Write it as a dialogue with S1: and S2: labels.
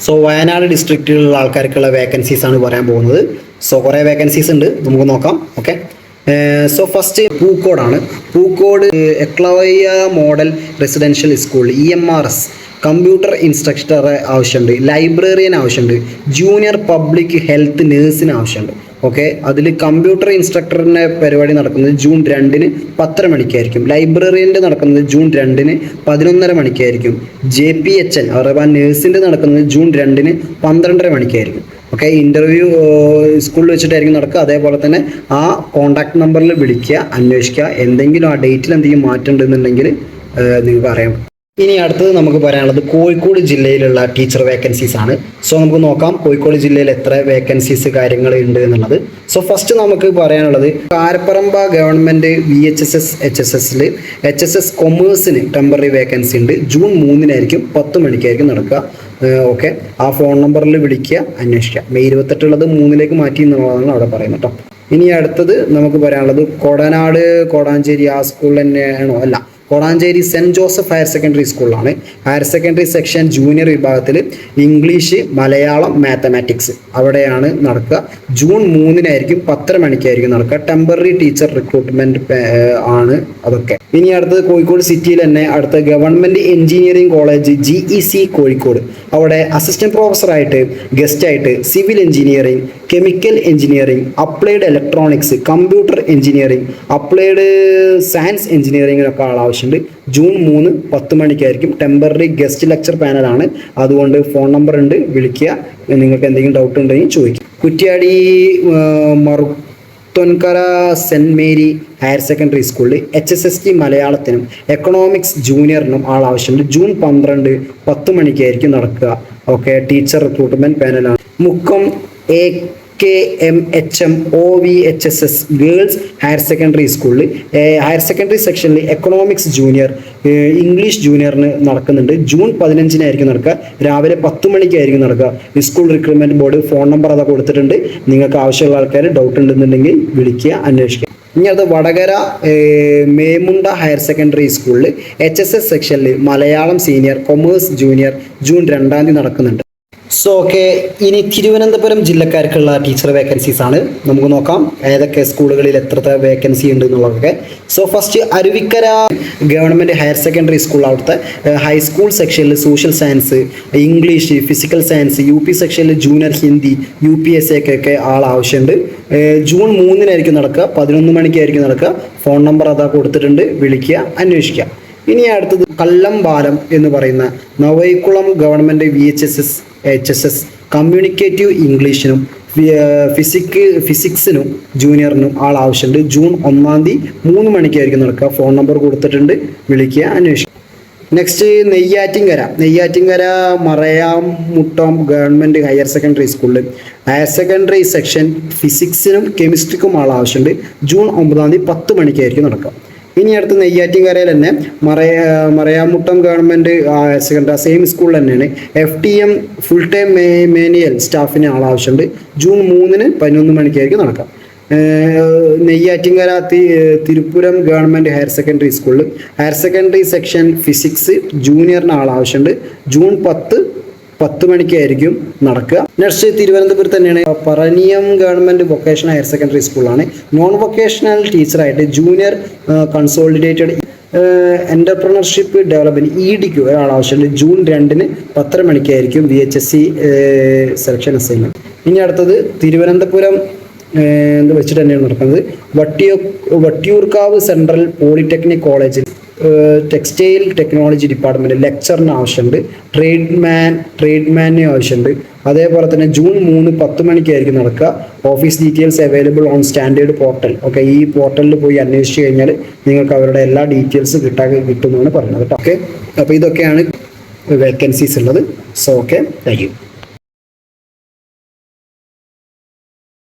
S1: So Wayanad ഡിസ്ട്രിക്റ്റിലുള്ള ആൾക്കാർക്കുള്ള vacancies ആണ് പറയാൻ പോകുന്നത്. സോ കുറേ വേക്കൻസീസ് ഉണ്ട്, നമുക്ക് നോക്കാം. ഓക്കെ, സോ ഫസ്റ്റ് പൂക്കോടാണ്. Pookode Eklavya model residential school EMRS computer instructor ആവശ്യമുണ്ട്, ലൈബ്രറിയൻ ആവശ്യമുണ്ട്, ജൂനിയർ പബ്ലിക് ഹെൽത്ത് നേഴ്സിന് ആവശ്യമുണ്ട്. ഓക്കെ, അതിൽ കമ്പ്യൂട്ടർ ഇൻസ്ട്രക്ടറിൻ്റെ പരിപാടി നടക്കുന്നത് ജൂൺ 2-ന് 10:30 മണിക്കായിരിക്കും. ലൈബ്രറിയൻ്റെ നടക്കുന്നത് ജൂൺ 2-ന് 11:30 മണിക്കായിരിക്കും. JPHN അഥവാ നേഴ്സിൻ്റെ നടക്കുന്നത് ജൂൺ 2-ന് 12:30 മണിക്കായിരിക്കും. ഓക്കെ, ഇൻ്റർവ്യൂ സ്കൂളിൽ വെച്ചിട്ടായിരിക്കും നടക്കുക. അതേപോലെ തന്നെ ആ കോൺടാക്ട് നമ്പറിൽ വിളിക്കുക, അന്വേഷിക്കുക. എന്തെങ്കിലും ആ ഡേറ്റിൽ എന്തെങ്കിലും മാറ്റം ഉണ്ടെന്നുണ്ടെങ്കിൽ നിങ്ങൾക്ക് അറിയാം. ഇനി അടുത്തത് നമുക്ക് പറയാനുള്ളത് കോഴിക്കോട് ജില്ലയിലുള്ള ടീച്ചർ വേക്കൻസീസ് ആണ്. സോ നമുക്ക് നോക്കാം കോഴിക്കോട് ജില്ലയിൽ എത്ര വേക്കൻസീസ് കാര്യങ്ങൾ ഉണ്ട് എന്നുള്ളത്. സോ ഫസ്റ്റ് നമുക്ക് പറയാനുള്ളത് കാരപ്പറമ്പ ഗവൺമെൻറ് VHSS HSSൽ HSS കൊമേഴ്സിന് ടെമ്പററി വേക്കൻസി ഉണ്ട്. ജൂൺ 3-നായിരിക്കും 10 മണിക്കായിരിക്കും നടക്കുക. ഓക്കെ, ആ ഫോൺ നമ്പറിൽ വിളിക്കുക, അന്വേഷിക്കുക. മെയ് 28 ഉള്ളത് 3-ലേക്ക് മാറ്റി എന്നുള്ളതാണ് അവിടെ പറയുന്നത് കേട്ടോ. ഇനി അടുത്തത് നമുക്ക് പറയാനുള്ളത് കൊടനാട് കോടാഞ്ചേരി ആ സ്കൂളിൽ തന്നെയാണോ? അല്ല, കോടാഞ്ചേരി സെൻറ്റ് ജോസഫ് ഹയർ സെക്കൻഡറി സ്കൂളിലാണ്. ഹയർ സെക്കൻഡറി സെക്ഷൻ ജൂനിയർ വിഭാഗത്തിൽ ഇംഗ്ലീഷ്, മലയാളം, മാത്തമാറ്റിക്സ് അവിടെയാണ് നടക്കുക. ജൂൺ 3-നായിരിക്കും 10:30 മണിക്കായിരിക്കും നടക്കുക. ടെമ്പററി ടീച്ചർ റിക്രൂട്ട്മെൻറ്റ് ആണ് അതൊക്കെ. ഇനി അടുത്തത് കോഴിക്കോട് സിറ്റിയിൽ തന്നെ അടുത്ത government engineering college GEC Kozhikode. അവിടെ അസിസ്റ്റൻറ്റ് പ്രൊഫസറായിട്ട് ഗസ്റ്റായിട്ട് civil engineering, chemical engineering, applied electronics, computer engineering, applied science എഞ്ചിനീയറിങ്ങിനൊക്കെ ആവശ്യമുണ്ട്. ജൂൺ 3 10 മണിക്കായിരിക്കും. ടെമ്പററി ഗസ്റ്റ് ലെക്ചർ പാനലാണ്. അതുകൊണ്ട് ഫോൺ നമ്പർ ഉണ്ട്, വിളിക്കുക. നിങ്ങൾക്ക് എന്തെങ്കിലും ഡൗട്ട് ഉണ്ടെങ്കിൽ ചോദിക്കുക. Kuttiady Maruthonkara saint Mary higher secondary സ്കൂളിൽ HSST മലയാളത്തിനും എക്കണോമിക്സ് ജൂനിയറിനും ആവശ്യമുണ്ട്. ജൂൺ 12 10 മണിക്കായിരിക്കും നടക്കുക. ഓക്കെ, ടീച്ചർ റിക്രൂട്ട്മെൻറ്റ് പാനലാണ്. Mukkam AKMHM OVHSS girls higher secondary സ്കൂളിൽ ഹയർ സെക്കൻഡറി സെക്ഷനിൽ എക്കണോമിക്സ് ജൂനിയർ, ഇംഗ്ലീഷ് ജൂനിയറിന് നടക്കുന്നുണ്ട്. ജൂൺ 15-നായിരിക്കും നടക്കുക. രാവിലെ 10 മണിക്കായിരിക്കും നടക്കുക. School recruitment board phone number അതൊക്കെ കൊടുത്തിട്ടുണ്ട്. നിങ്ങൾക്ക് ആവശ്യമുള്ള ആൾക്കാർ ഡൗട്ട് ഉണ്ടെന്നുണ്ടെങ്കിൽ വിളിക്കുക, അന്വേഷിക്കുക. ഇനി അത് വടകര മേമുണ്ട ഹയർ സെക്കൻഡറി സ്കൂളിൽ HSS സെക്ഷനിൽ Malayalam senior, commerce junior June 2-ാം തീയതി നടക്കുന്നുണ്ട്. സോ ഓക്കെ, ഇനി തിരുവനന്തപുരം ജില്ലക്കാർക്കുള്ള ടീച്ചർ വേക്കൻസീസ് ആണ്. നമുക്ക് നോക്കാം ഏതൊക്കെ സ്കൂളുകളിൽ എത്ര വേക്കൻസി ഉണ്ട് എന്നുള്ളതൊക്കെ. So first Aruvikkara government higher secondary school, അവിടുത്തെ ഹൈസ്കൂൾ സെക്ഷനിൽ social science, English, physical science, UP സെക്ഷനിൽ ജൂനിയർ ഹിന്ദി, UPSC ഒക്കെ ആവശ്യമുണ്ട്. ജൂൺ 3-നായിരിക്കും നടക്കുക. 11 മണിക്കായിരിക്കും നടക്കുക. ഫോൺ നമ്പർ അതാ കൊടുത്തിട്ടുണ്ട്, വിളിക്കുക, അന്വേഷിക്കുക. ഇനി അടുത്തത് കല്ലമ്പാലം എന്ന് പറയുന്ന നവൈക്കുളം ഗവൺമെൻറ് VHSS HSS കമ്മ്യൂണിക്കേറ്റീവ് ഇംഗ്ലീഷിനും ഫിസിക്സിനും ജൂനിയറിനും ആവശ്യമുണ്ട്. ജൂൺ 1-ാം തീയതി 3 മണിക്കായിരിക്കും നടക്കുക. ഫോൺ നമ്പർ കൊടുത്തിട്ടുണ്ട്, വിളിക്കുക, അന്വേഷിക്കുക. Next Neyyattinkara Marayamuttom government higher secondary സ്കൂളിൽ ഹയർ സെക്കൻഡറി സെക്ഷൻ ഫിസിക്സിനും കെമിസ്ട്രിക്കും ആവശ്യമുണ്ട്. ജൂൺ 9-ാം തീയതി 10 മണിക്കായിരിക്കും നടക്കുക. ഇനി അടുത്ത് നെയ്യാറ്റിൻകരയിൽ തന്നെ Marayamuttom government higher secondary same സ്കൂളിൽ തന്നെയാണ്. FTM ഫുൾ ടൈം മേനിയൽ സ്റ്റാഫിന് ആവശ്യമുണ്ട്. ജൂൺ 3-ന് 11 മണിക്കായിരിക്കും നടക്കുക. Neyyattinkara Thiruppuram government higher secondary സ്കൂളിൽ ഹയർ സെക്കൻഡറി സെക്ഷൻ ഫിസിക്സ് ജൂനിയറിന് ആവശ്യമുണ്ട്. ജൂൺ 10 മണിക്കായിരിക്കും നടക്കുക. നെക്സ്റ്റ് തിരുവനന്തപുരത്ത് തന്നെയാണ് Paraniyam government vocational higher secondary സ്കൂളാണ്. നോൺ വൊക്കേഷണൽ ടീച്ചറായിട്ട് ജൂനിയർ കൺസോളിഡേറ്റഡ് എൻ്റർപ്രണർഷിപ്പ് ഡെവലപ്മെൻറ്റ് EDക്ക് ആവശ്യമുണ്ട്. ജൂൺ 2-ന് 10:30 മണിക്കായിരിക്കും VHSC സെലക്ഷൻ അസൈൻമെൻറ്റ്. ഇനി അടുത്തത് തിരുവനന്തപുരം വെച്ചിട്ട് തന്നെയാണ് നടക്കുന്നത്. വട്ടിയൂർക്കാവ് സെൻട്രൽ പോളിടെക്നിക് കോളേജിൽ ടെക്സ്റ്റൈൽ ടെക്നോളജി ഡിപ്പാർട്ട്മെൻറ്റ് ലെക്ചറിന് ആവശ്യമുണ്ട്. ട്രേഡ്മാനിന് ആവശ്യമുണ്ട്. അതേപോലെ തന്നെ ജൂൺ 3 10 മണിക്കായിരിക്കും നടക്കുക. Office details available on standard portal. Okay, ഈ പോർട്ടലിൽ പോയി അന്വേഷിച്ച് കഴിഞ്ഞാൽ നിങ്ങൾക്ക് അവരുടെ എല്ലാ ഡീറ്റെയിൽസ് കിട്ടുമെന്നാണ് പറയുന്നത് കേട്ടോ. ഓക്കെ, അപ്പോൾ ഇതൊക്കെയാണ് വേക്കൻസീസ് ഉള്ളത്. So okay, thank you.